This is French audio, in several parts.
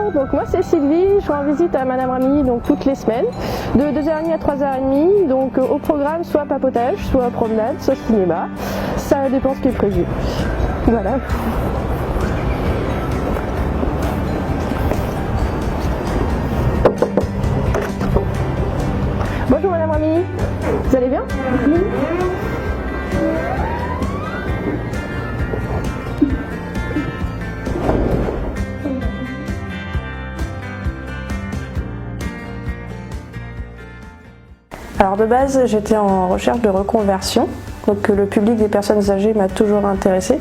Bonjour, donc moi c'est Sylvie, je suis en visite à Madame Ramy donc toutes les semaines, de 2h30 à 3h30, donc au programme soit papotage, soit promenade, soit cinéma, ça dépend ce qui est prévu. Voilà. Bonjour Madame Ramy, vous allez bien? Oui. Alors de base, j'étais en recherche de reconversion, donc le public des personnes âgées m'a toujours intéressée.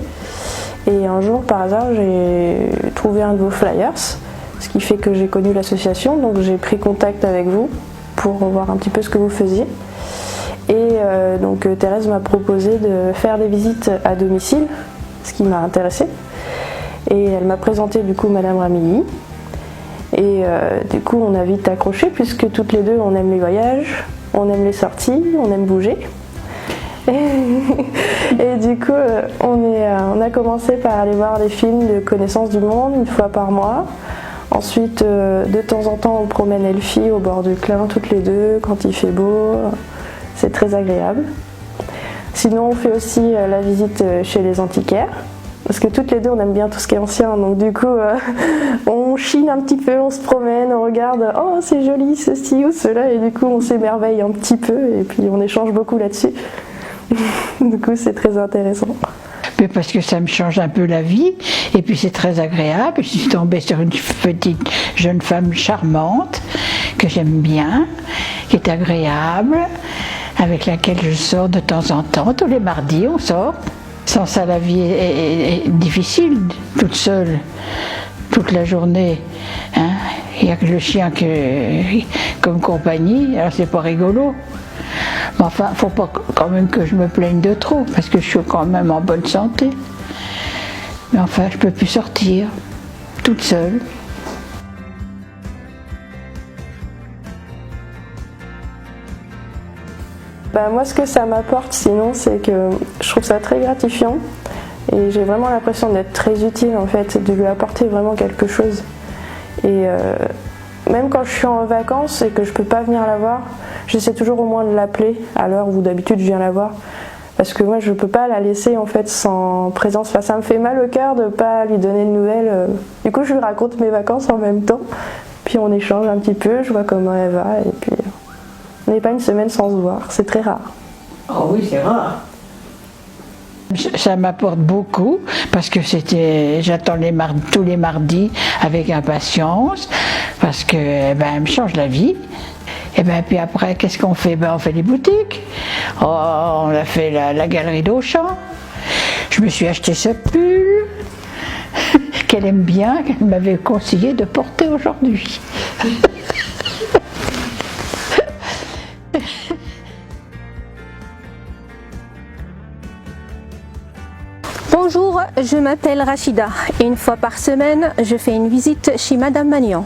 Et un jour, par hasard, j'ai trouvé un de vos flyers, ce qui fait que j'ai connu l'association, donc j'ai pris contact avec vous pour voir un petit peu ce que vous faisiez. Et donc Thérèse m'a proposé de faire des visites à domicile, ce qui m'a intéressée. Et elle m'a présenté du coup Madame Ramilly. Et du coup, on a vite accroché puisque toutes les deux, on aime les voyages. On aime les sorties, on aime bouger. Et du coup, on a commencé par aller voir des films de connaissance du monde une fois par mois. Ensuite, de temps en temps, on promène Elfie au bord du Clin, toutes les deux, quand il fait beau. C'est très agréable. Sinon, on fait aussi la visite chez les antiquaires. Parce que toutes les deux, on aime bien tout ce qui est ancien, donc du coup, on chine un petit peu, on se promène, on regarde, oh c'est joli ceci ou cela, et du coup on s'émerveille un petit peu, et puis on échange beaucoup là-dessus. Du coup, c'est très intéressant. Mais parce que ça me change un peu la vie, et puis c'est très agréable. Je suis tombée sur une petite jeune femme charmante, que j'aime bien, qui est agréable, avec laquelle je sors de temps en temps, tous les mardis on sort. Sans ça, la vie est difficile, toute seule, toute la journée. Hein. Il n'y a que le chien comme compagnie, alors c'est pas rigolo. Mais enfin, il ne faut pas quand même que je me plaigne de trop, parce que je suis quand même en bonne santé. Mais enfin, je ne peux plus sortir, toute seule. Moi, ce que ça m'apporte, sinon, c'est que je trouve ça très gratifiant et j'ai vraiment l'impression d'être très utile, en fait, de lui apporter vraiment quelque chose. Et même quand je suis en vacances et que je peux pas venir la voir, j'essaie toujours au moins de l'appeler à l'heure où d'habitude je viens la voir. Parce que moi, je peux pas la laisser, en fait, sans présence. Enfin, ça me fait mal au cœur de pas lui donner de nouvelles. Du coup, je lui raconte mes vacances en même temps. Puis on échange un petit peu, je vois comment elle va et puis... On n'est pas une semaine sans se voir, c'est très rare. Oh oui, c'est rare. Ça m'apporte beaucoup parce que j'attends tous les mardis avec impatience parce que elle me change la vie. Et puis après, qu'est-ce qu'on fait? On fait des boutiques. Oh, on a fait la galerie d'Auchan. Je me suis acheté ce pull qu'elle aime bien, qu'elle m'avait conseillé de porter aujourd'hui. Bonjour, je m'appelle Rachida et une fois par semaine, je fais une visite chez Madame Magnan.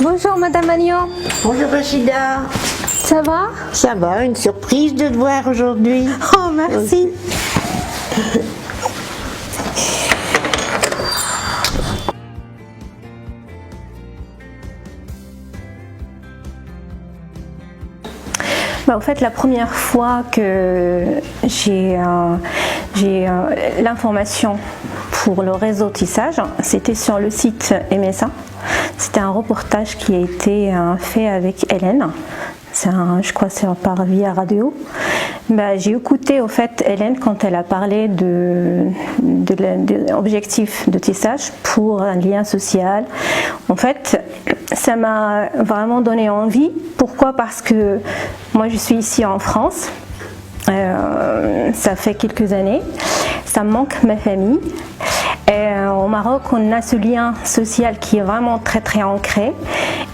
Bonjour Madame Magnan. Bonjour Rachida. Ça va? Ça va, une surprise de te voir aujourd'hui. Oh merci. En fait, la première fois que j'ai l'information pour le réseau tissage, c'était sur le site MSA. C'était un reportage qui a été fait avec Hélène. Je crois que c'est par via radio. J'ai écouté au fait Hélène quand elle a parlé de l'objectif de tissage pour un lien social. En fait, ça m'a vraiment donné envie. Pourquoi? Parce que moi je suis ici en France. Ça fait quelques années. Ça me manque ma famille. Et au Maroc, on a ce lien social qui est vraiment très très ancré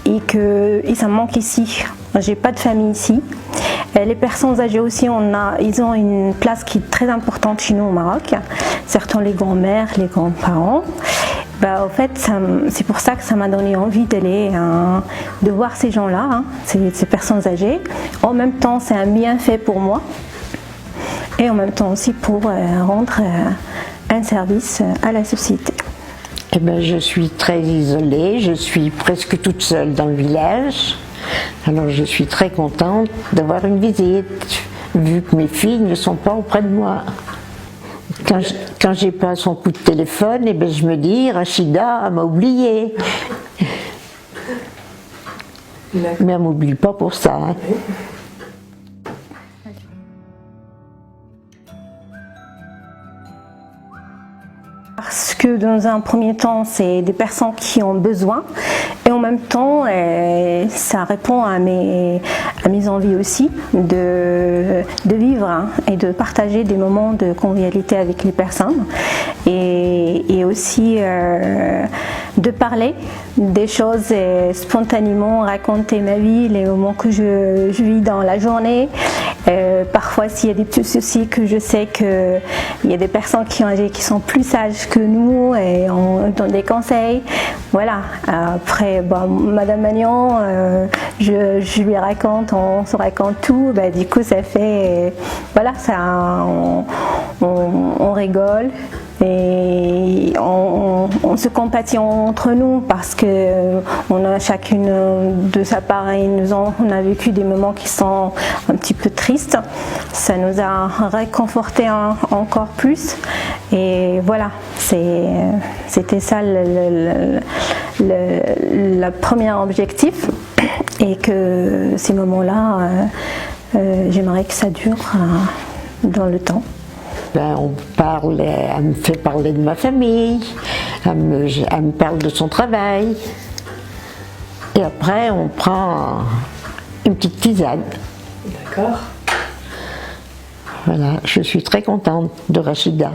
et ça me manque ici. J'ai pas de famille ici. Et les personnes âgées aussi, ils ont une place qui est très importante chez nous au Maroc. Certains les grands-mères, les grands-parents. Au fait, c'est pour ça que ça m'a donné envie d'aller, de voir ces gens-là, hein, ces personnes âgées. En même temps, c'est un bienfait pour moi et en même temps aussi pour rendre un service à la société. Eh ben, je suis très isolée, je suis presque toute seule dans le village. Alors je suis très contente d'avoir une visite, vu que mes filles ne sont pas auprès de moi. Quand j'ai pas son coup de téléphone, eh ben, je me dis, Rachida m'a oubliée. Mais elle m'oublie pas pour ça. Hein. Parce que dans un premier temps, c'est des personnes qui ont besoin et en même temps, ça répond à mes envies aussi de vivre hein, et de partager des moments de convivialité avec les personnes et aussi de parler des choses spontanément, raconter ma vie, les moments que je vis dans la journée. Parfois, s'il y a des petits soucis que je sais qu'il y a des personnes qui sont plus sages que nous et on donne des conseils. Voilà. Après, Madame Magnon, je lui raconte, on se raconte tout. Du coup, ça fait, voilà, ça, on rigole. Et on se compatit entre nous parce que on a chacune de sa part et on a vécu des moments qui sont un petit peu tristes. Ça nous a réconforté encore plus. Et voilà, c'était ça le premier objectif. Et que ces moments-là, j'aimerais que ça dure dans le temps. On parle, elle me fait parler de ma famille, elle me parle de son travail. Et après, on prend une petite tisane. D'accord. Voilà, je suis très contente de Rachida.